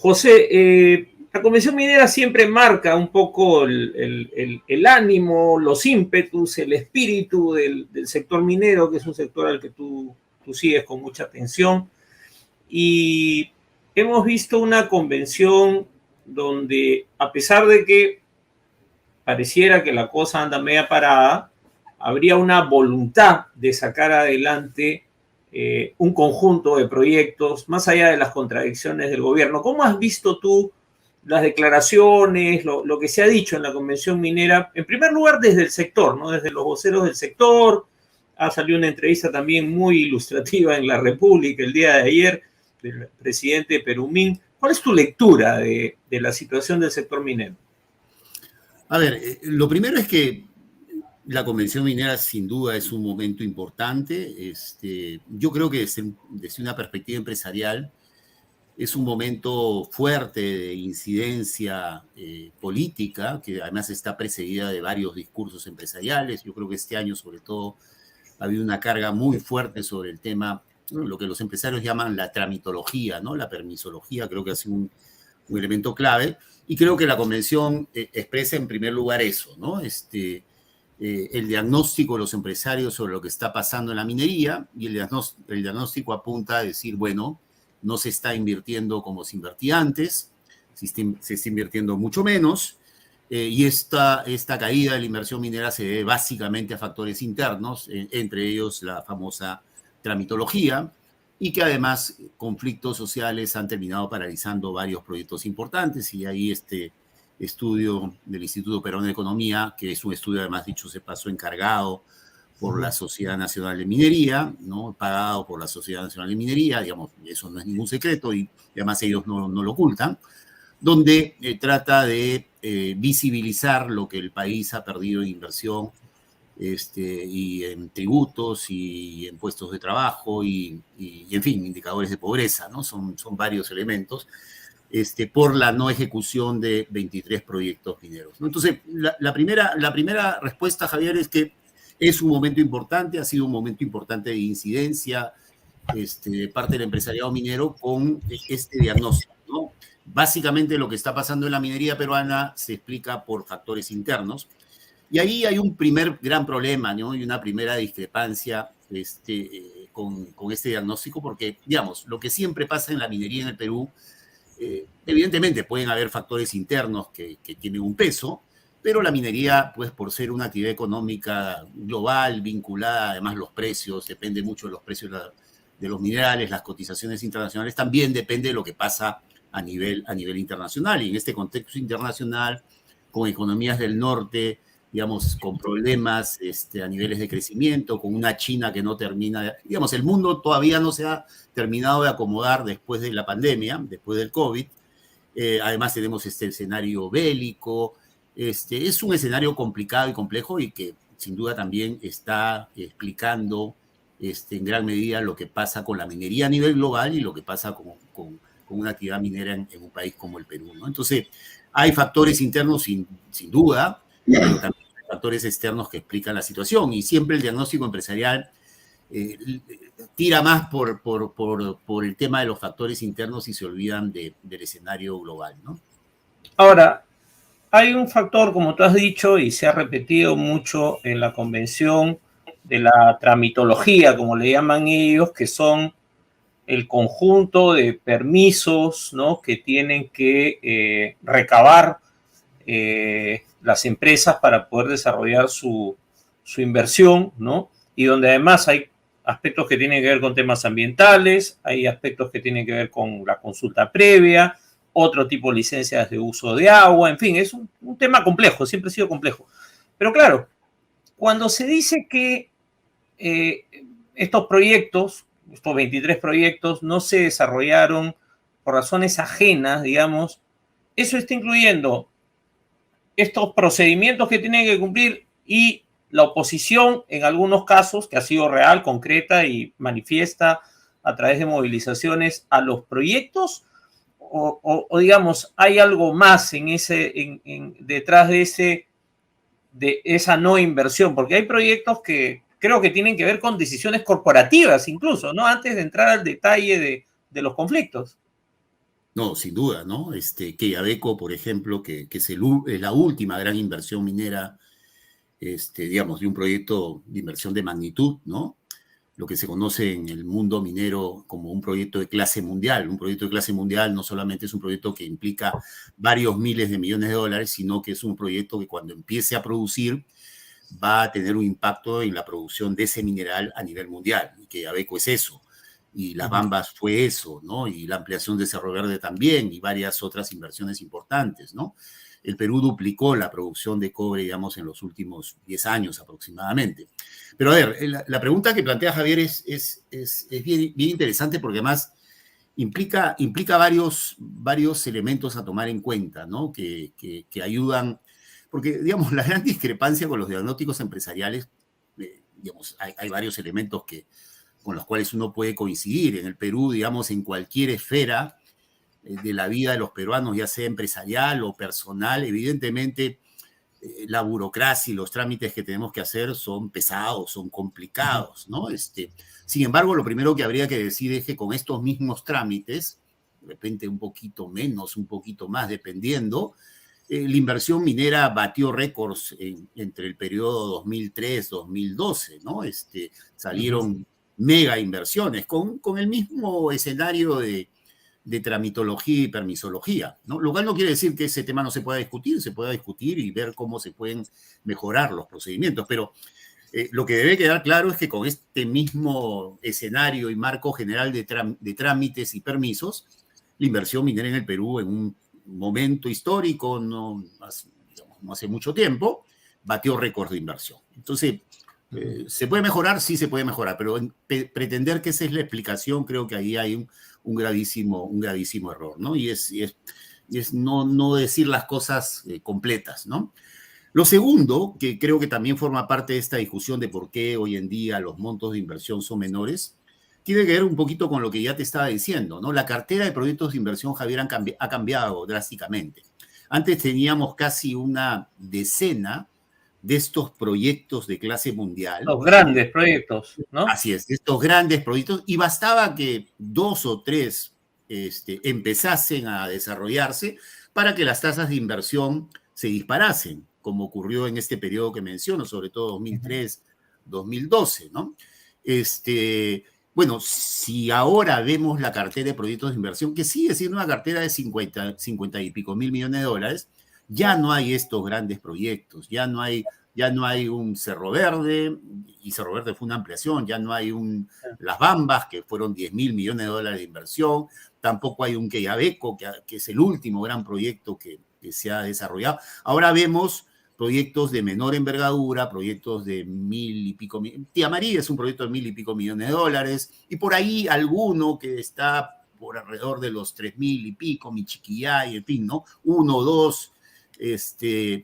José, la Convención Minera siempre marca un poco el ánimo, los ímpetus, el espíritu del sector minero, que es un sector al que tú sigues con mucha atención. Y hemos visto una convención donde, a pesar de que pareciera que la cosa anda media parada, habría una voluntad de sacar adelante un conjunto de proyectos, más allá de las contradicciones del gobierno. ¿Cómo has visto tú las declaraciones, lo que se ha dicho en la Convención Minera? En primer lugar, desde el sector, ¿no? Desde los voceros del sector. Ha salido una entrevista también muy ilustrativa en La República el día de ayer del presidente Perumín. ¿Cuál es tu lectura de la situación del sector minero? A ver, lo primero es que la Convención Minera sin duda es un momento importante. Yo creo que desde una perspectiva empresarial es un momento fuerte de incidencia política, que además está precedida de varios discursos empresariales. Yo creo que este año, sobre todo, ha habido una carga muy fuerte sobre el tema, ¿no?, lo que los empresarios llaman la tramitología, ¿no? La permisología, creo que ha sido un elemento clave. Y creo que la convención expresa en primer lugar eso, ¿no? El diagnóstico de los empresarios sobre lo que está pasando en la minería, y el diagnóstico apunta a decir, bueno, no se está invirtiendo como se invertía antes, se está invirtiendo mucho menos, y esta caída de la inversión minera se debe básicamente a factores internos, entre ellos la famosa tramitología, y que además conflictos sociales han terminado paralizando varios proyectos importantes, y ahí este estudio del Instituto Peruano de Economía, que es un estudio, además dicho se pasó, encargado por la Sociedad Nacional de Minería, ¿no?, pagado por la Sociedad Nacional de Minería, digamos, eso no es ningún secreto, y además ellos no lo ocultan, donde trata de visibilizar lo que el país ha perdido en inversión, y en tributos y en puestos de trabajo y en fin, indicadores de pobreza, ¿no? Son varios elementos, por la no ejecución de 23 proyectos mineros, ¿no? Entonces, la primera respuesta, Javier, es que es un momento importante, ha sido un momento importante de incidencia de parte del empresariado minero con este diagnóstico, ¿no? Básicamente lo que está pasando en la minería peruana se explica por factores internos. Y ahí hay un primer gran problema, ¿no? Y una primera discrepancia con este diagnóstico, porque, digamos, lo que siempre pasa en la minería en el Perú, evidentemente pueden haber factores internos que tienen un peso, pero la minería, pues por ser una actividad económica global, vinculada, además los precios, depende mucho de los precios de los minerales, las cotizaciones internacionales, también depende de lo que pasa a nivel internacional. Y en este contexto internacional, con economías del norte, digamos, con problemas a niveles de crecimiento, con una China que no termina, digamos, el mundo todavía no se ha terminado de acomodar después de la pandemia, después del COVID. Además tenemos este escenario bélico. Es un escenario complicado y complejo y que sin duda también está explicando en gran medida lo que pasa con la minería a nivel global y lo que pasa con una actividad minera en un país como el Perú, ¿no? Entonces, hay factores internos sin duda, pero también hay factores externos que explican la situación, y siempre el diagnóstico empresarial tira más por el tema de los factores internos y se olvidan del escenario global, ¿no? Ahora, hay un factor, como tú has dicho, y se ha repetido mucho en la convención, de la tramitología, como le llaman ellos, que son el conjunto de permisos, ¿no?, que tienen que recabar las empresas para poder desarrollar su inversión, ¿no? Y donde además hay aspectos que tienen que ver con temas ambientales, hay aspectos que tienen que ver con la consulta previa, otro tipo de licencias de uso de agua, en fin, es un tema complejo, siempre ha sido complejo. Pero claro, cuando se dice que estos proyectos, estos 23 proyectos, no se desarrollaron por razones ajenas, digamos, eso está incluyendo estos procedimientos que tienen que cumplir y la oposición, en algunos casos, que ha sido real, concreta y manifiesta a través de movilizaciones a los proyectos, o digamos, hay algo más detrás de esa no inversión, porque hay proyectos que creo que tienen que ver con decisiones corporativas incluso, ¿no? Antes de entrar al detalle de los conflictos. No, sin duda, ¿no? Quellaveco, por ejemplo, que es la última gran inversión minera, digamos, de un proyecto de inversión de magnitud, ¿no? Lo que se conoce en el mundo minero como un proyecto de clase mundial. Un proyecto de clase mundial no solamente es un proyecto que implica varios miles de millones de dólares, sino que es un proyecto que cuando empiece a producir va a tener un impacto en la producción de ese mineral a nivel mundial. Y Quellaveco es eso. Y Las Bambas fue eso, ¿no? Y la ampliación de Cerro Verde también, y varias otras inversiones importantes, ¿no? El Perú duplicó la producción de cobre, digamos, en los últimos 10 años aproximadamente. Pero a ver, la pregunta que plantea Javier es bien, bien interesante porque además implica varios elementos a tomar en cuenta, ¿no? Que ayudan, porque, digamos, la gran discrepancia con los diagnósticos empresariales, digamos, hay varios elementos con los cuales uno puede coincidir. En el Perú, digamos, en cualquier esfera de la vida de los peruanos, ya sea empresarial o personal, evidentemente la burocracia y los trámites que tenemos que hacer son pesados, son complicados, ¿no? Sin embargo, lo primero que habría que decir es que con estos mismos trámites, de repente un poquito menos, un poquito más, dependiendo, la inversión minera batió récords entre el periodo 2003-2012, ¿no? Salieron mega inversiones con el mismo escenario de tramitología y permisología, ¿no? Lo cual no quiere decir que ese tema no se pueda discutir y ver cómo se pueden mejorar los procedimientos, pero lo que debe quedar claro es que con este mismo escenario y marco general de trámites y permisos, la inversión minera en el Perú en un momento histórico, no hace mucho tiempo, batió récord de inversión. Entonces, ¿se puede mejorar? Sí se puede mejorar, pero pretender que esa es la explicación, creo que ahí hay un gravísimo error, ¿no? Y es no decir las cosas completas, ¿no? Lo segundo, que creo que también forma parte de esta discusión de por qué hoy en día los montos de inversión son menores, tiene que ver un poquito con lo que ya te estaba diciendo, ¿no? La cartera de proyectos de inversión, Javier, ha cambiado drásticamente. Antes teníamos casi una decena de estos proyectos de clase mundial. Los grandes proyectos, ¿no? Así es, estos grandes proyectos, y bastaba que 2 o 3 empezasen a desarrollarse para que las tasas de inversión se disparasen, como ocurrió en este periodo que menciono, sobre todo 2003, 2012, ¿no? Bueno, si ahora vemos la cartera de proyectos de inversión, que sigue siendo una cartera de 50 y pico mil millones de dólares, ya no hay estos grandes proyectos, ya no hay un Cerro Verde, y Cerro Verde fue una ampliación, ya no hay Las Bambas, que fueron 10 mil millones de dólares de inversión, tampoco hay un Quellaveco, que es el último gran proyecto que se ha desarrollado. Ahora vemos proyectos de menor envergadura, proyectos de 1.000 y pico, Tía María es un proyecto de 1.000 y pico millones de dólares, y por ahí alguno que está por alrededor de los 3.000 y pico, Michiquillay, en fin, ¿no? 1 o 2,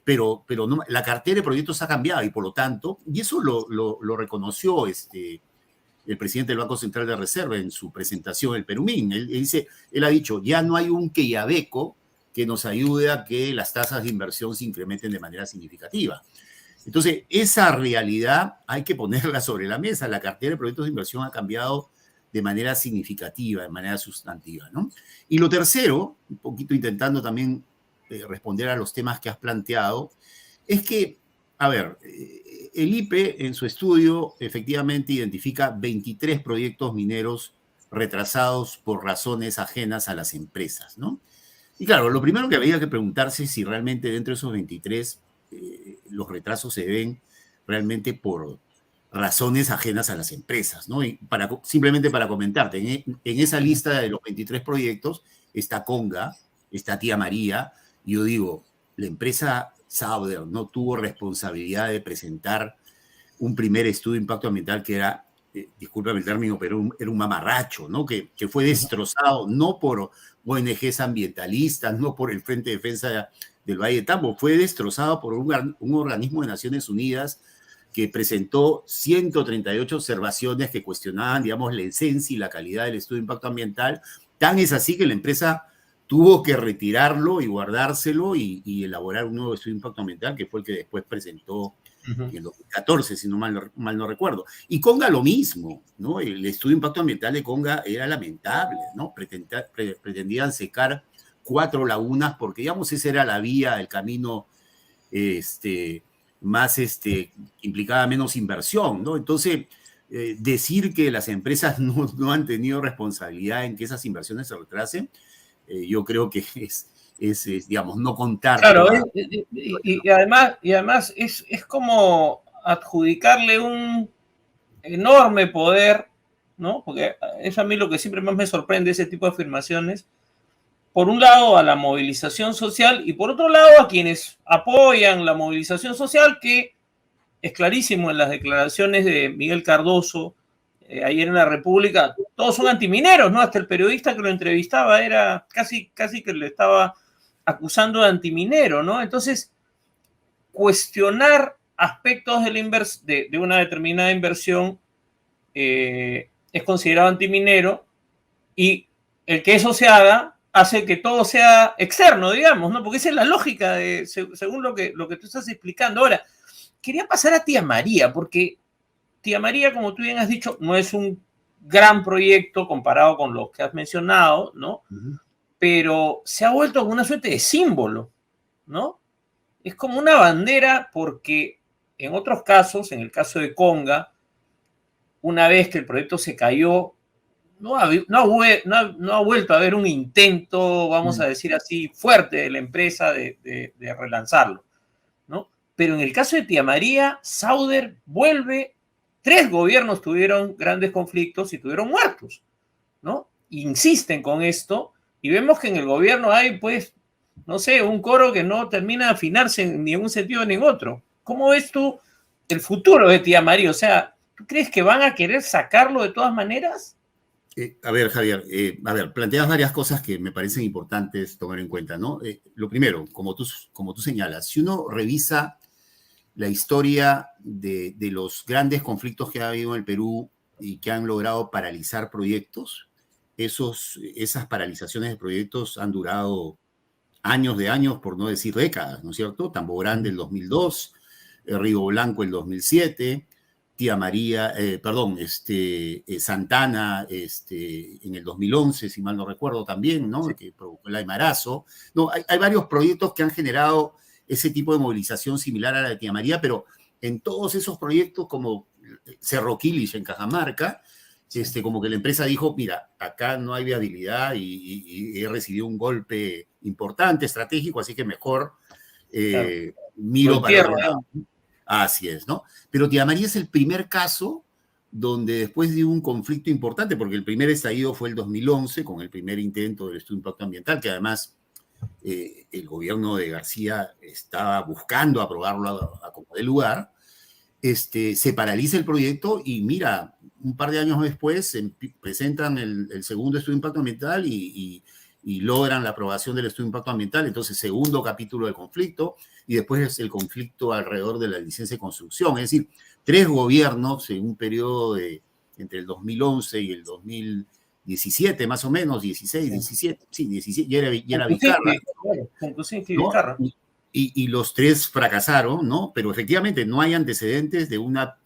pero no, la cartera de proyectos ha cambiado y por lo tanto, y eso lo reconoció el presidente del Banco Central de Reserva en su presentación, el Perumín. Él ha dicho, ya no hay un Quellaveco que nos ayude a que las tasas de inversión se incrementen de manera significativa. Entonces, esa realidad hay que ponerla sobre la mesa. La cartera de proyectos de inversión ha cambiado de manera significativa, de manera sustantiva, ¿no? Y lo tercero, un poquito intentando también responder a los temas que has planteado, es que, a ver, el IPE en su estudio efectivamente identifica 23 proyectos mineros retrasados por razones ajenas a las empresas, ¿no? Y claro, lo primero que habría que preguntarse es si realmente dentro de esos 23 los retrasos se ven realmente por razones ajenas a las empresas, ¿no? Y simplemente para comentarte, en esa lista de los 23 proyectos está Conga, está Tía María, y yo digo, la empresa Sauder no tuvo responsabilidad de presentar un primer estudio de impacto ambiental que era, discúlpame el término, pero era un mamarracho, ¿no? Que fue destrozado no por ONGs ambientalistas, no por el Frente de Defensa del Valle de Tambo, fue destrozado por un organismo de Naciones Unidas que presentó 138 observaciones que cuestionaban, digamos, la esencia y la calidad del estudio de impacto ambiental. Tan es así que la empresa tuvo que retirarlo y guardárselo y elaborar un nuevo estudio de impacto ambiental, que fue el que después presentó en 2014, si no mal no recuerdo. Y Conga lo mismo, ¿no? El estudio de impacto ambiental de Conga era lamentable, ¿no? Pretendían secar 4 lagunas porque, digamos, esa era la vía, el camino más, implicaba menos inversión, ¿no? Entonces, decir que las empresas no han tenido responsabilidad en que esas inversiones se retrasen, yo creo que digamos, no contar. Claro, y además es como adjudicarle un enorme poder, ¿no? Porque es a mí lo que siempre más me sorprende ese tipo de afirmaciones. Por un lado a la movilización social y por otro lado a quienes apoyan la movilización social, que es clarísimo en las declaraciones de Miguel Cardoso ayer en la República, todos son antimineros, ¿no? Hasta el periodista que lo entrevistaba era casi que le estaba acusando de antiminero, ¿no? Entonces, cuestionar aspectos de una determinada inversión es considerado antiminero, y el que eso se haga hace que todo sea externo, digamos, ¿no? Porque esa es la lógica según lo que tú estás explicando. Ahora, quería pasar a Tía María, porque Tía María, como tú bien has dicho, no es un gran proyecto comparado con los que has mencionado, ¿no? Pero se ha vuelto una suerte de símbolo, ¿no? Es como una bandera, porque en otros casos, en el caso de Conga, una vez que el proyecto se cayó, no ha vuelto a haber un intento, vamos a decir así, fuerte de la empresa de relanzarlo, ¿no? Pero en el caso de Tía María, Sauder vuelve. 3 gobiernos tuvieron grandes conflictos y tuvieron muertos, ¿no? Insisten con esto y vemos que en el gobierno hay, pues, no sé, un coro que no termina de afinarse ni en un sentido ni en otro. ¿Cómo ves tú el futuro de Tía María? O sea, ¿tú crees que van a querer sacarlo de todas maneras? A ver, Javier, planteas varias cosas que me parecen importantes tomar en cuenta, ¿no? Lo primero, como tú señalas, si uno revisa la historia de los grandes conflictos que ha habido en el Perú y que han logrado paralizar proyectos, esas paralizaciones de proyectos han durado años de años, por no decir décadas, ¿no es cierto? Tambo Grande el 2002, Río Blanco el 2007, Tía María, Santana en el 2011, si mal no recuerdo también, ¿no? Sí. Que provocó el Aymarazo. No, hay varios proyectos que han generado ese tipo de movilización similar a la de Tía María, pero en todos esos proyectos, como Cerro Quilich en Cajamarca, sí. Como que la empresa dijo, mira, acá no hay viabilidad y he recibido un golpe importante, estratégico, así que mejor miro para otro lado. Así es, ¿no? Pero Tía María es el primer caso donde después de un conflicto importante, porque el primer estallido fue el 2011, con el primer intento del estudio de impacto ambiental, que además el gobierno de García estaba buscando aprobarlo a como de lugar, se paraliza el proyecto y mira, un par de años después presentan el segundo estudio de impacto ambiental y logran la aprobación del estudio de impacto ambiental, entonces segundo capítulo del conflicto, y después es el conflicto alrededor de la licencia de construcción, es decir, 3 gobiernos en un periodo entre el 2011 y el 2017, más o menos, 16, 17, sí, 17, ya era Vizcarra. ¿No? Y los 3 fracasaron, ¿no? Pero efectivamente no hay antecedentes de una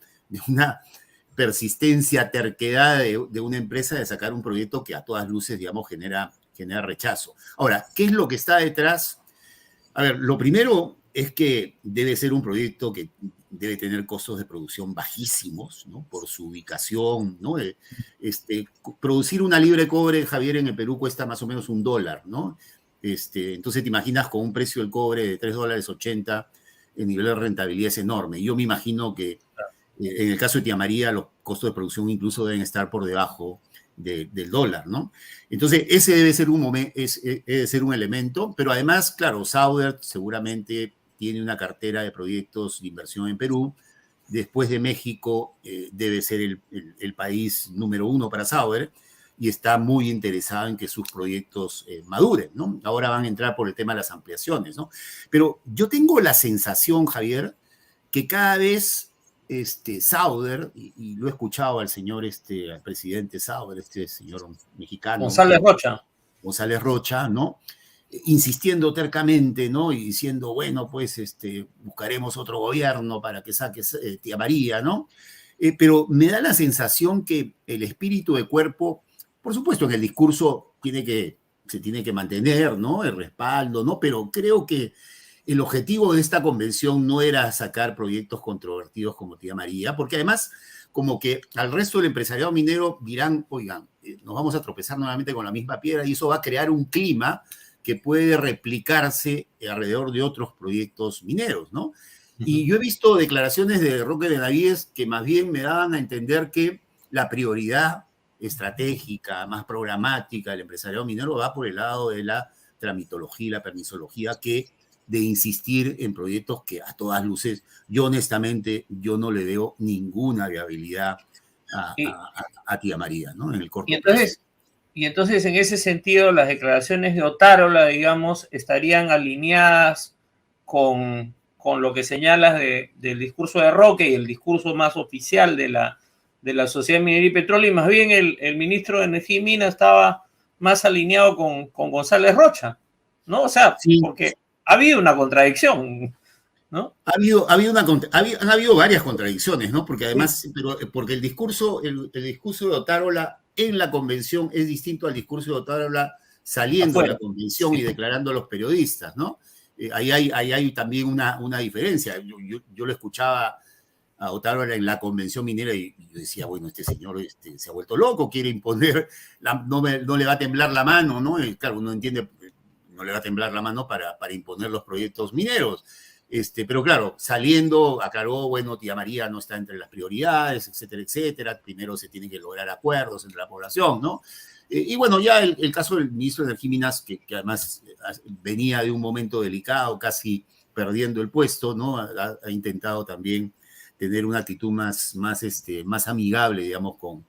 persistencia, terquedad de una empresa de sacar un proyecto que a todas luces, digamos, genera rechazo. Ahora, ¿qué es lo que está detrás? A ver, lo primero es que debe ser un proyecto que debe tener costos de producción bajísimos, ¿no? Por su ubicación, ¿no? Producir una libra de cobre, Javier, en el Perú cuesta más o menos $1, ¿no? Entonces te imaginas con un precio del cobre de $3.80, el nivel de rentabilidad es enorme. Yo me imagino que en el caso de Tía María los costos de producción incluso deben estar por debajo del dólar, ¿no? Entonces, ese debe ser debe ser un elemento, pero además, claro, Sauder seguramente tiene una cartera de proyectos de inversión en Perú. Después de México, debe ser el país número 1 para Sauder y está muy interesado en que sus proyectos maduren, ¿no? Ahora van a entrar por el tema de las ampliaciones, ¿no? Pero yo tengo la sensación, Javier, que cada vez Sauder, y lo he escuchado al señor, al presidente Sauder, señor mexicano. González Rocha. González Rocha, ¿no? insistiendo tercamente, ¿no? Y diciendo, bueno, pues buscaremos otro gobierno para que saque tía María, ¿no? Pero me da la sensación que el espíritu de cuerpo, por supuesto en el discurso se tiene que mantener, ¿no? El respaldo, ¿no? Pero creo que el objetivo de esta convención no era sacar proyectos controvertidos como tía María, porque además como que al resto del empresariado minero dirán, oigan, nos vamos a tropezar nuevamente con la misma piedra y eso va a crear un clima que puede replicarse alrededor de otros proyectos mineros, ¿no? Y yo he visto declaraciones de Roque Benavides que más bien me daban a entender que la prioridad estratégica, más programática del empresariado minero va por el lado de la tramitología y la permisología que de insistir en proyectos que a todas luces, yo honestamente, yo no le veo ninguna viabilidad a tía María, ¿no? En el corto plazo. Y entonces, en ese sentido, las declaraciones de Otárola, digamos, estarían alineadas con lo que señalas del discurso de Roque y el discurso más oficial de la Sociedad Minería y Petróleo, y más bien el ministro de Energía y Minas estaba más alineado con González Rocha, ¿no? O sea, sí, porque ha habido una contradicción, ¿no? Han habido varias contradicciones, ¿no? Porque además, porque el discurso de Otárola en la convención es distinto al discurso de Otárola saliendo de la convención y declarando a los periodistas, ¿no? Ahí hay también una diferencia. Yo lo escuchaba a Otárola en la convención minera y yo decía, bueno, este señor se ha vuelto loco, quiere imponer, no le va a temblar la mano, ¿no? Y claro, uno entiende, no le va a temblar la mano para imponer los proyectos mineros. Pero claro, saliendo, aclaró, bueno, tía María no está entre las prioridades, etcétera, etcétera. Primero se tienen que lograr acuerdos entre la población, ¿no? Y bueno, ya el caso del ministro de Energía y Minas, que además venía de un momento delicado, casi perdiendo el puesto, ¿no? Ha intentado también tener una actitud más amigable, digamos, con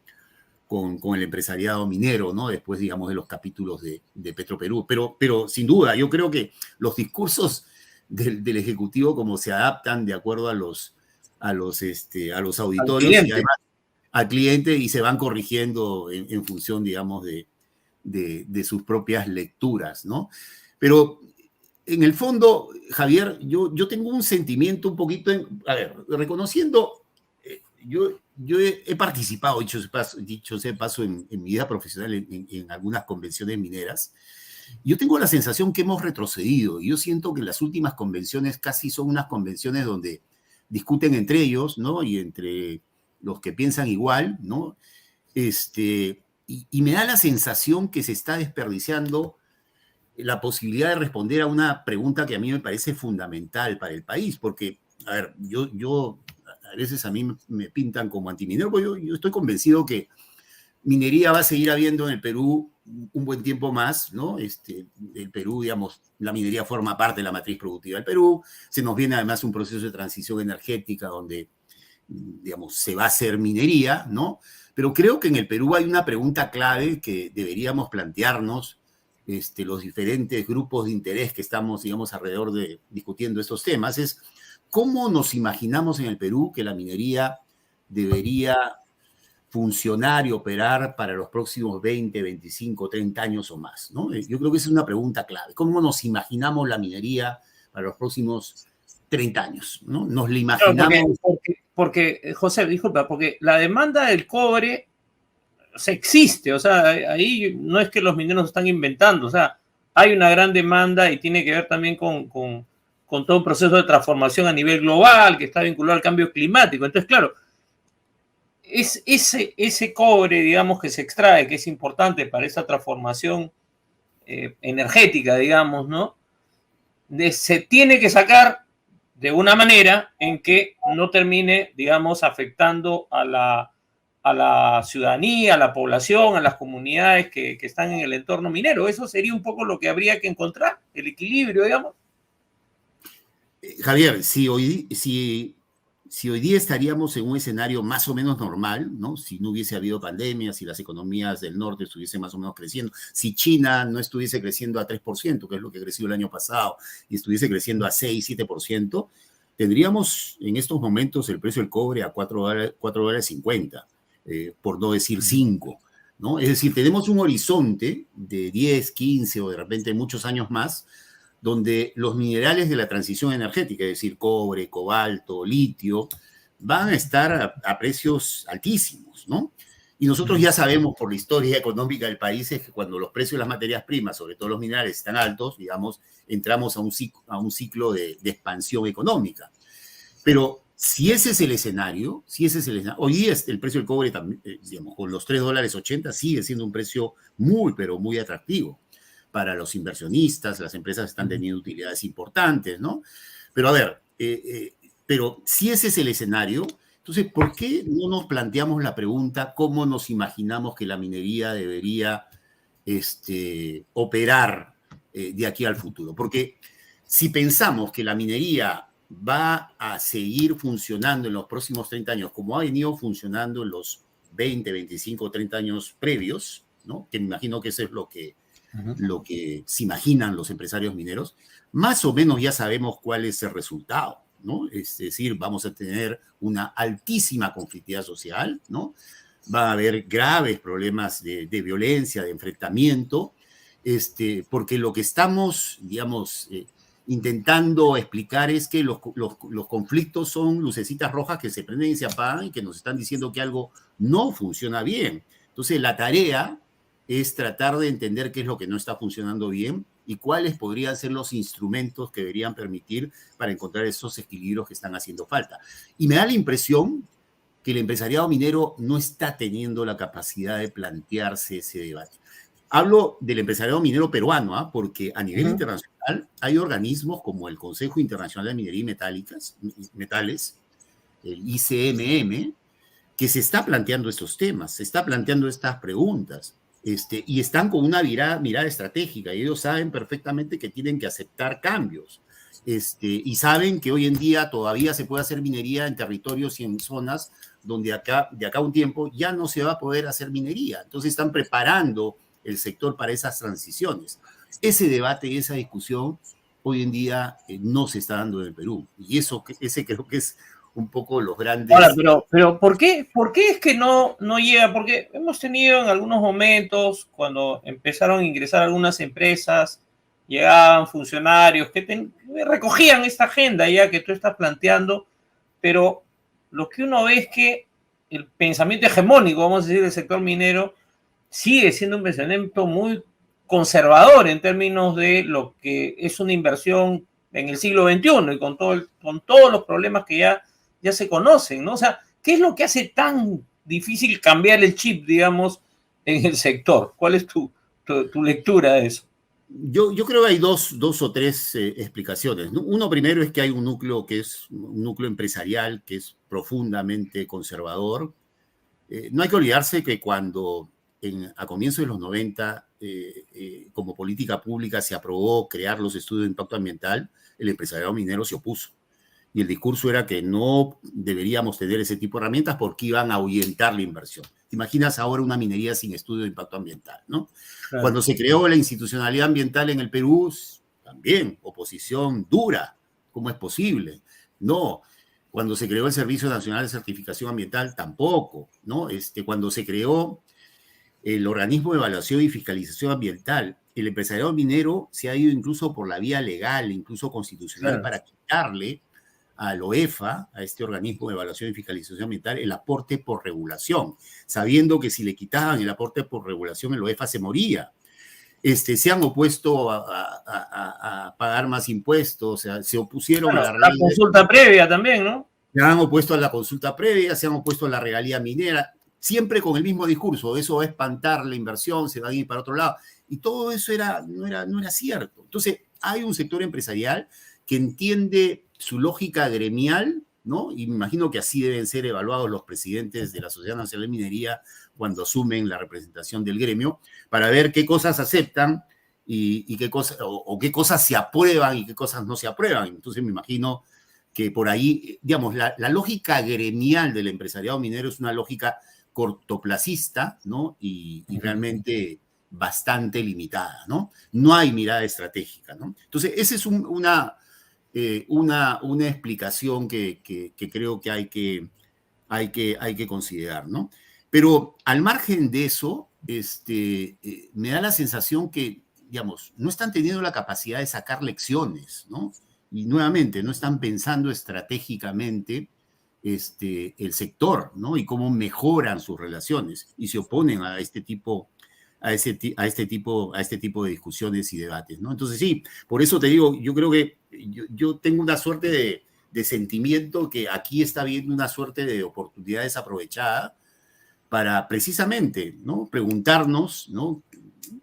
el empresariado minero, ¿no? Después, digamos, de los capítulos de Petroperú. Pero sin duda, yo creo que los discursos del Ejecutivo como se adaptan de acuerdo a los auditorios y además al cliente y se van corrigiendo en función, digamos, de sus propias lecturas, ¿no? Pero en el fondo, Javier, yo tengo un sentimiento un poquito, reconociendo, yo he participado, dicho sea de paso, en mi vida profesional en algunas convenciones mineras. Yo tengo la sensación que hemos retrocedido. Yo siento que las últimas convenciones casi son unas convenciones donde discuten entre ellos, ¿no? Y entre los que piensan igual, ¿no? Y me da la sensación que se está desperdiciando la posibilidad de responder a una pregunta que a mí me parece fundamental para el país, porque, a ver, yo a veces a mí me pintan como antiminero, porque yo estoy convencido que minería va a seguir habiendo en el Perú un buen tiempo más, ¿no? El Perú, digamos, la minería forma parte de la matriz productiva del Perú, se nos viene además un proceso de transición energética donde, digamos, se va a hacer minería, ¿no? Pero creo que en el Perú hay una pregunta clave que deberíamos plantearnos los diferentes grupos de interés que estamos, digamos, alrededor de discutiendo estos temas, es cómo nos imaginamos en el Perú que la minería debería funcionar y operar para los próximos 20, 25, 30 años o más, ¿no? Yo creo que esa es una pregunta clave. ¿Cómo nos imaginamos la minería para los próximos 30 años, ¿no? Nos la imaginamos... Porque, José, disculpa, porque la demanda del cobre, o sea, existe, o sea, ahí no es que los mineros están inventando, o sea, hay una gran demanda y tiene que ver también con todo un proceso de transformación a nivel global que está vinculado al cambio climático. Entonces, claro, es ese cobre, digamos, que se extrae, que es importante para esa transformación energética, digamos, ¿no? Se tiene que sacar de una manera en que no termine, digamos, afectando a la ciudadanía, a la población, a las comunidades que están en el entorno minero. Eso sería un poco lo que habría que encontrar, el equilibrio, digamos. Javier, si hoy día estaríamos en un escenario más o menos normal, ¿no? Si no hubiese habido pandemia, si las economías del norte estuviesen más o menos creciendo, si China no estuviese creciendo a 3%, que es lo que creció el año pasado, y estuviese creciendo a 6, 7%, tendríamos en estos momentos el precio del cobre a $4.50, por no decir 5, ¿no? Es decir, tenemos un horizonte de 10, 15 o de repente muchos años más, donde los minerales de la transición energética, es decir, cobre, cobalto, litio, van a estar a precios altísimos, ¿no? Y nosotros ya sabemos por la historia económica del país es que cuando los precios de las materias primas, sobre todo los minerales, están altos, digamos, entramos a un ciclo de expansión económica. Pero si ese es el escenario, hoy día el precio del cobre también, digamos, con los $3.80 sigue siendo un precio muy, pero muy atractivo para los inversionistas, las empresas están teniendo utilidades importantes, ¿no? Pero a ver, pero si ese es el escenario, entonces, ¿por qué no nos planteamos la pregunta cómo nos imaginamos que la minería debería operar de aquí al futuro? Porque si pensamos que la minería va a seguir funcionando en los próximos 30 años como ha venido funcionando en los 20, 25, 30 años previos, ¿no? Que me imagino que eso es lo que se imaginan los empresarios mineros, más o menos ya sabemos cuál es el resultado, ¿no? Es decir, vamos a tener una altísima conflictividad social, ¿no? Va a haber graves problemas de violencia, de enfrentamiento, porque lo que estamos, digamos, intentando explicar es que los conflictos son lucecitas rojas que se prenden y se apagan y que nos están diciendo que algo no funciona bien. Entonces, la tarea es tratar de entender qué es lo que no está funcionando bien y cuáles podrían ser los instrumentos que deberían permitir para encontrar esos equilibrios que están haciendo falta. Y me da la impresión que el empresariado minero no está teniendo la capacidad de plantearse ese debate. Hablo del empresariado minero peruano, ¿eh? Porque a nivel internacional hay organismos como el Consejo Internacional de Minería y Metales, el ICMM, que se está planteando estos temas, se está planteando estas preguntas. Y están con una mirada estratégica y ellos saben perfectamente que tienen que aceptar cambios. Y saben que hoy en día todavía se puede hacer minería en territorios y en zonas donde de acá a un tiempo ya no se va a poder hacer minería. Entonces están preparando el sector para esas transiciones. Ese debate y esa discusión hoy en día no se está dando en el Perú. Y ese creo que es un poco los grandes... Ahora, pero ¿por qué es que no llega? Porque hemos tenido en algunos momentos, cuando empezaron a ingresar algunas empresas, llegaban funcionarios que recogían esta agenda ya que tú estás planteando, pero lo que uno ve es que el pensamiento hegemónico, vamos a decir, del sector minero, sigue siendo un pensamiento muy conservador en términos de lo que es una inversión en el siglo XXI y con todos los problemas que ya se conocen, ¿no? O sea, ¿qué es lo que hace tan difícil cambiar el chip, digamos, en el sector? ¿Cuál es tu lectura de eso? Yo creo que hay dos o tres explicaciones. Uno primero es que hay un núcleo que es un núcleo empresarial que es profundamente conservador. No hay que olvidarse que cuando a comienzos de los 90, como política pública, se aprobó crear los estudios de impacto ambiental, el empresariado minero se opuso. Y el discurso era que no deberíamos tener ese tipo de herramientas porque iban a ahuyentar la inversión. ¿Te imaginas ahora una minería sin estudio de impacto ambiental, ¿no? Claro. Cuando se creó la institucionalidad ambiental en el Perú, también oposición dura. ¿Cómo es posible? No. Cuando se creó el Servicio Nacional de Certificación Ambiental, tampoco, ¿no? Cuando se creó el organismo de evaluación y fiscalización ambiental, el empresariado minero se ha ido incluso por la vía legal, incluso constitucional, claro, para quitarle al OEFA, a este organismo de evaluación y fiscalización ambiental, el aporte por regulación, sabiendo que si le quitaban el aporte por regulación, el OEFA se moría. Se han opuesto a pagar más impuestos, o sea, se opusieron a la consulta previa también, ¿no? Se han opuesto a la consulta previa, se han opuesto a la regalía minera, siempre con el mismo discurso, eso va a espantar la inversión, se va a ir para otro lado. Y todo eso no era cierto. Entonces, hay un sector empresarial que entiende su lógica gremial, ¿no? Y me imagino que así deben ser evaluados los presidentes de la Sociedad Nacional de Minería cuando asumen la representación del gremio, para ver qué cosas aceptan y qué cosas, o qué cosas se aprueban y qué cosas no se aprueban. Entonces me imagino que por ahí, digamos, la lógica gremial del empresariado minero es una lógica cortoplacista, ¿no? Y realmente bastante limitada, ¿no? No hay mirada estratégica, ¿no? Entonces, esa es una explicación que creo que hay que considerar, ¿no? Pero al margen de eso, me da la sensación que, digamos, no están teniendo la capacidad de sacar lecciones, ¿no? Y nuevamente, no están pensando estratégicamente el sector, ¿no? Y cómo mejoran sus relaciones y se oponen a este tipo de discusiones y debates, ¿no? Entonces, sí, por eso te digo, yo creo que yo tengo una suerte de sentimiento que aquí está habiendo una suerte de oportunidad desaprovechada para precisamente, ¿no? Preguntarnos, ¿no?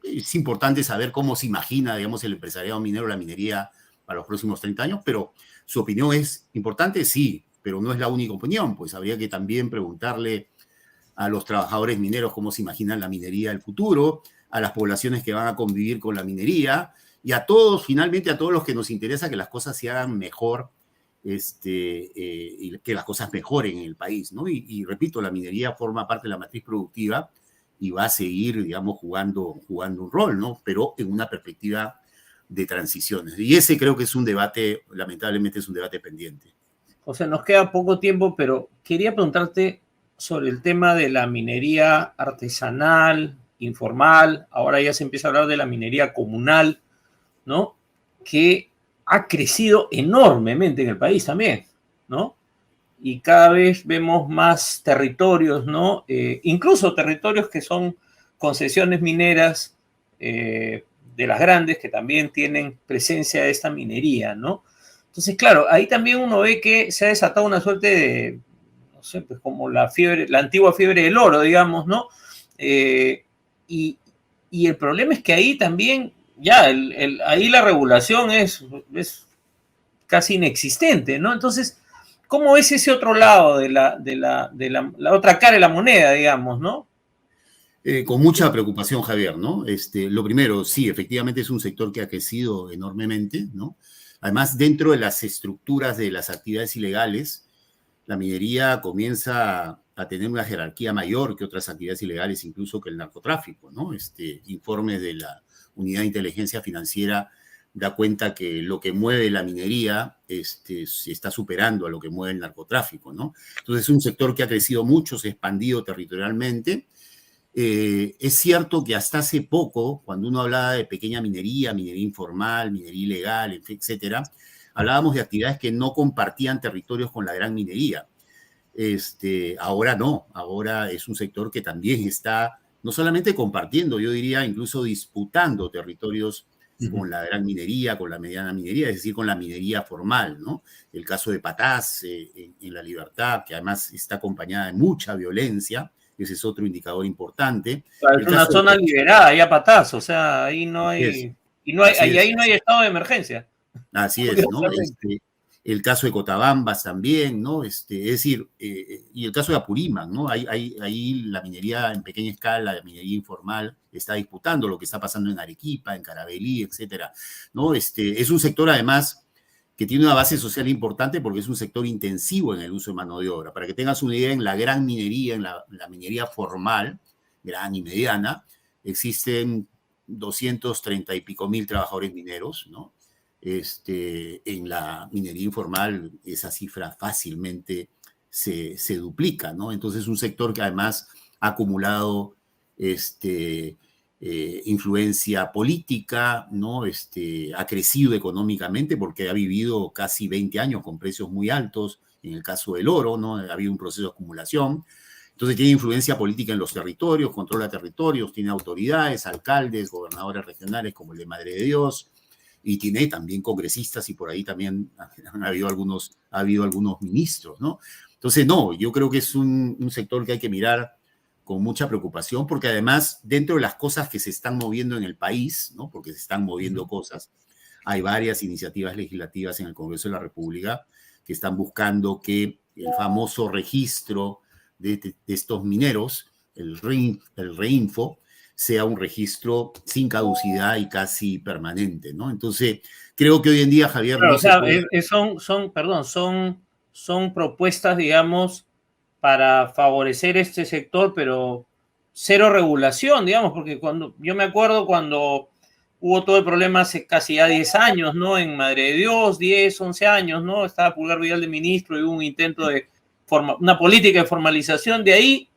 Es importante saber cómo se imagina, digamos, el empresariado minero, la minería para los próximos 30 años, pero su opinión es importante, sí, pero no es la única opinión, pues habría que también preguntarle a los trabajadores mineros cómo se imaginan la minería del futuro, a las poblaciones que van a convivir con la minería y a todos, finalmente a todos los que nos interesa que las cosas se hagan mejor, y que las cosas mejoren en el país, ¿no? Y repito, la minería forma parte de la matriz productiva y va a seguir, digamos, jugando un rol, ¿no? Pero en una perspectiva de transiciones. Y ese creo que es un debate, lamentablemente es un debate pendiente. O sea, nos queda poco tiempo, pero quería preguntarte sobre el tema de la minería artesanal, informal, ahora ya se empieza a hablar de la minería comunal, ¿no? Que ha crecido enormemente en el país también, ¿no? Y cada vez vemos más territorios, ¿no? Incluso territorios que son concesiones mineras de las grandes que también tienen presencia de esta minería, ¿no? Entonces, claro, ahí también uno ve que se ha desatado una suerte de, no sé, pues como la antigua fiebre del oro, digamos, ¿no? Y, y el problema es que ahí también, ya, ahí la regulación es casi inexistente, ¿no? Entonces, ¿cómo es ese otro lado de la otra cara de la moneda, digamos, ¿no? Con mucha preocupación, Javier, ¿no? Lo primero, sí, efectivamente es un sector que ha crecido enormemente, ¿no? Además, dentro de las estructuras de las actividades ilegales, la minería comienza a tener una jerarquía mayor que otras actividades ilegales, incluso que el narcotráfico, ¿no? Informes de la Unidad de Inteligencia Financiera da cuenta que lo que mueve la minería se está superando a lo que mueve el narcotráfico, ¿no? Entonces es un sector que ha crecido mucho, se ha expandido territorialmente. Es cierto que hasta hace poco, cuando uno hablaba de pequeña minería, minería informal, minería ilegal, etcétera, hablábamos de actividades que no compartían territorios con la gran minería. Ahora no, ahora es un sector que también está no solamente compartiendo, yo diría incluso disputando territorios con la gran minería, con la mediana minería, es decir, con la minería formal, ¿no? El caso de Patás en La Libertad, que además está acompañada de mucha violencia, ese es otro indicador importante. Es una zona liberada, ya Patás, o sea, ahí no hay, ahí no hay estado de emergencia. Así es, ¿no? El caso de Cotabambas también, ¿no? Es decir, y el caso de Apurímac, ¿no? Ahí la minería en pequeña escala, la minería informal, está disputando lo que está pasando en Arequipa, en Carabelí, etcétera, ¿no? Es un sector, además, que tiene una base social importante porque es un sector intensivo en el uso de mano de obra. Para que tengas una idea, en la gran minería, en la minería formal, gran y mediana, existen 230 y pico mil trabajadores mineros, ¿no? En la minería informal esa cifra fácilmente se duplica, ¿no? Entonces es un sector que además ha acumulado influencia política, ¿no? Ha crecido económicamente porque ha vivido casi 20 años con precios muy altos, en el caso del oro, ¿no? Ha habido un proceso de acumulación. Entonces tiene influencia política en los territorios, controla territorios, tiene autoridades, alcaldes, gobernadores regionales como el de Madre de Dios, y tiene también congresistas y por ahí también ha habido algunos ministros, ¿no? Entonces, no, yo creo que es un sector que hay que mirar con mucha preocupación, porque además, dentro de las cosas que se están moviendo en el país, ¿no? Porque se están moviendo cosas, hay varias iniciativas legislativas en el Congreso de la República que están buscando que el famoso registro de estos mineros, el REINFO, sea un registro sin caducidad y casi permanente, ¿no? Entonces, creo que hoy en día, Javier, claro, no se puede... son propuestas, digamos, para favorecer este sector, pero cero regulación, digamos, porque yo me acuerdo cuando hubo todo el problema hace casi ya 10 años, ¿no? En Madre de Dios, 10, 11 años, ¿no? Estaba Pulgar Vidal de ministro y hubo un intento de una política de formalización. De ahí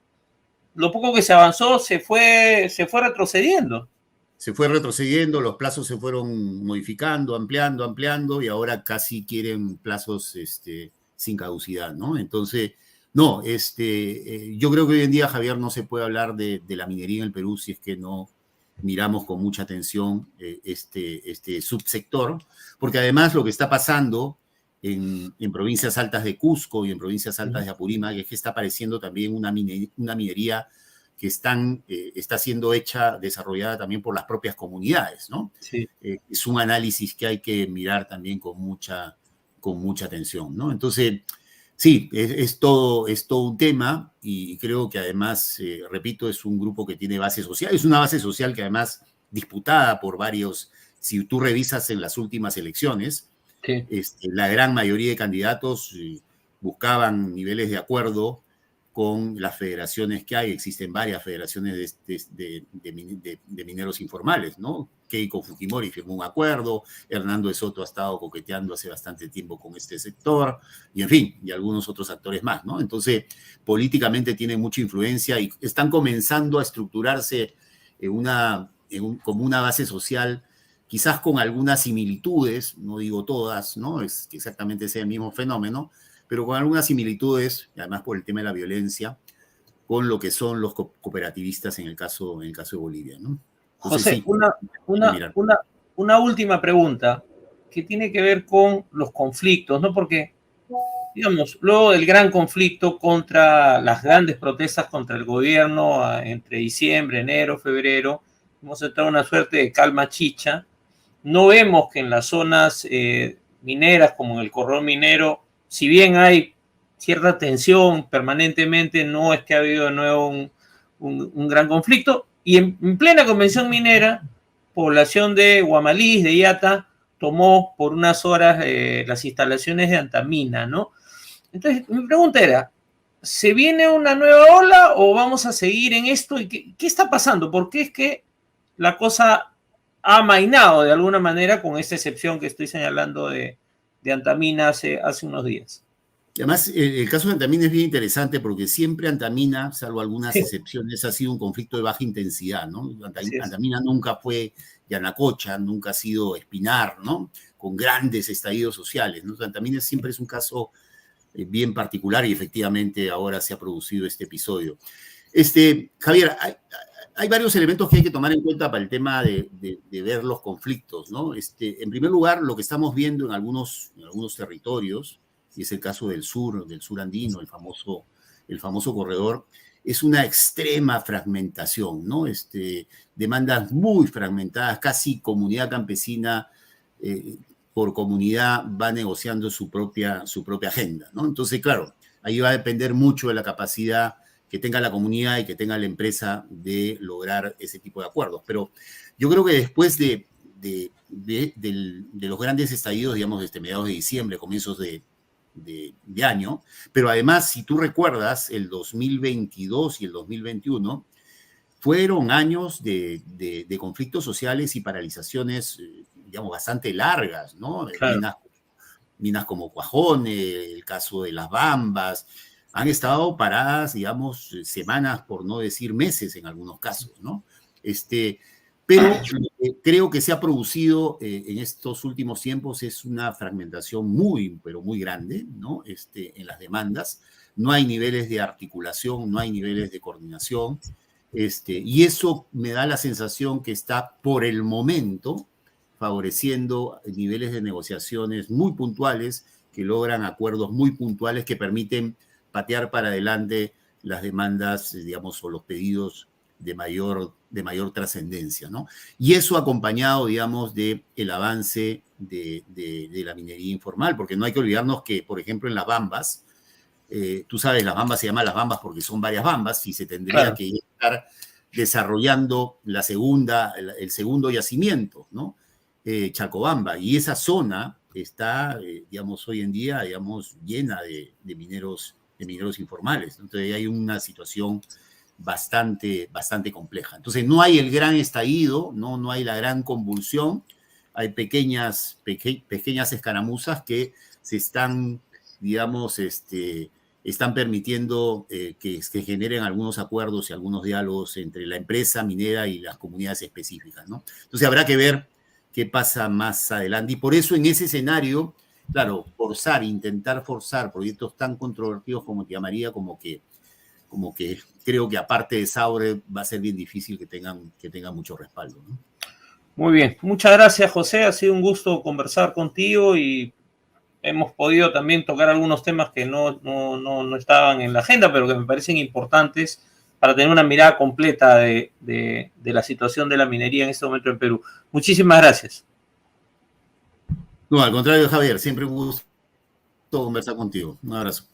lo poco que se avanzó se fue retrocediendo. Se fue retrocediendo, los plazos se fueron modificando, ampliando, y ahora casi quieren plazos sin caducidad, ¿no? Entonces, no, yo creo que hoy en día, Javier, no se puede hablar de la minería en el Perú si es que no miramos con mucha atención este subsector, porque además lo que está pasando en provincias altas de Cusco y en provincias altas de Apurímac es que está apareciendo también una minería que está siendo desarrollada también por las propias comunidades, ¿no? Sí. Es un análisis que hay que mirar también con mucha atención, ¿no? Entonces, sí, es todo un tema, y creo que además, repito, es un grupo que tiene base social, es una base social que además disputada por varios, si tú revisas en las últimas elecciones, Sí. La gran mayoría de candidatos buscaban niveles de acuerdo con las federaciones que hay. Existen varias federaciones de mineros informales, ¿no? Keiko Fujimori firmó un acuerdo, Hernando de Soto ha estado coqueteando hace bastante tiempo con este sector, y en fin, y algunos otros actores más, ¿no? Entonces, políticamente tienen mucha influencia y están comenzando a estructurarse como una base social, quizás con algunas similitudes, no digo todas, ¿no? Es que exactamente sea el mismo fenómeno, pero con algunas similitudes, y además por el tema de la violencia, con lo que son los cooperativistas en el caso de Bolivia, ¿no? Entonces, José, sí, una última pregunta que tiene que ver con los conflictos, ¿no? Porque, digamos, luego del gran conflicto contra las grandes protestas contra el gobierno entre diciembre, enero, febrero, hemos entrado en una suerte de calma chicha. No vemos que en las zonas mineras, como en el corredor minero, si bien hay cierta tensión permanentemente, no es que ha habido de nuevo un gran conflicto. Y en plena convención minera, población de Guamalís, de Iata, tomó por unas horas las instalaciones de Antamina, ¿no? Entonces, mi pregunta era, ¿se viene una nueva ola o vamos a seguir en esto? ¿Y qué está pasando? ¿Por qué es que la cosa ha amainado de alguna manera, con esta excepción que estoy señalando de Antamina hace unos días? además, el caso de Antamina es bien interesante porque siempre Antamina, salvo algunas excepciones, ha sido un conflicto de baja intensidad, ¿no? Antamina nunca fue Yanacocha, nunca ha sido Espinar, ¿no? Con grandes estallidos sociales, ¿no? Antamina siempre es un caso bien particular, y efectivamente ahora se ha producido este episodio. Javier, hay varios elementos que hay que tomar en cuenta para el tema de ver los conflictos, ¿no? En primer lugar, lo que estamos viendo en algunos territorios, y es el caso del sur andino, el famoso corredor, es una extrema fragmentación, ¿no? Demandas muy fragmentadas, casi comunidad campesina por comunidad va negociando su propia agenda, ¿no? Entonces, claro, ahí va a depender mucho de la capacidad que tenga la comunidad y que tenga la empresa de lograr ese tipo de acuerdos. Pero yo creo que después de los grandes estallidos, digamos, mediados de diciembre, comienzos de año, pero además, si tú recuerdas, el 2022 y el 2021 fueron años de conflictos sociales y paralizaciones, digamos, bastante largas, ¿no? Claro. Minas como Cuajone, el caso de las Bambas, han estado paradas, digamos, semanas, por no decir meses en algunos casos, ¿no? Pero creo que se ha producido en estos últimos tiempos es una fragmentación muy, pero muy grande, ¿no? En las demandas. No hay niveles de articulación, no hay niveles de coordinación, y eso me da la sensación que está por el momento favoreciendo niveles de negociaciones muy puntuales que logran acuerdos muy puntuales que permiten patear para adelante las demandas, digamos, o los pedidos de mayor trascendencia, ¿no? Y eso acompañado, digamos, del avance de la minería informal, porque no hay que olvidarnos que, por ejemplo, en las Bambas, tú sabes, las Bambas se llaman las Bambas porque son varias Bambas y se tendría que estar desarrollando el segundo yacimiento, ¿no? Chalcobamba, y esa zona está, digamos, hoy en día, digamos, llena de mineros informales. Entonces hay una situación bastante compleja. Entonces no hay el gran estallido, no hay la gran convulsión, hay pequeñas escaramuzas que se están, digamos, están permitiendo que se generen algunos acuerdos y algunos diálogos entre la empresa minera y las comunidades específicas, ¿no? Entonces habrá que ver qué pasa más adelante. Y por eso en ese escenario, claro, intentar forzar proyectos tan controvertidos como Tía María, como que creo que aparte de Saure va a ser bien difícil que tengan mucho respaldo, ¿no? Muy bien, muchas gracias, José, ha sido un gusto conversar contigo y hemos podido también tocar algunos temas que no estaban en la agenda, pero que me parecen importantes para tener una mirada completa de la situación de la minería en este momento en Perú. Muchísimas gracias. No, al contrario, Javier, siempre un gusto conversar contigo. Un abrazo.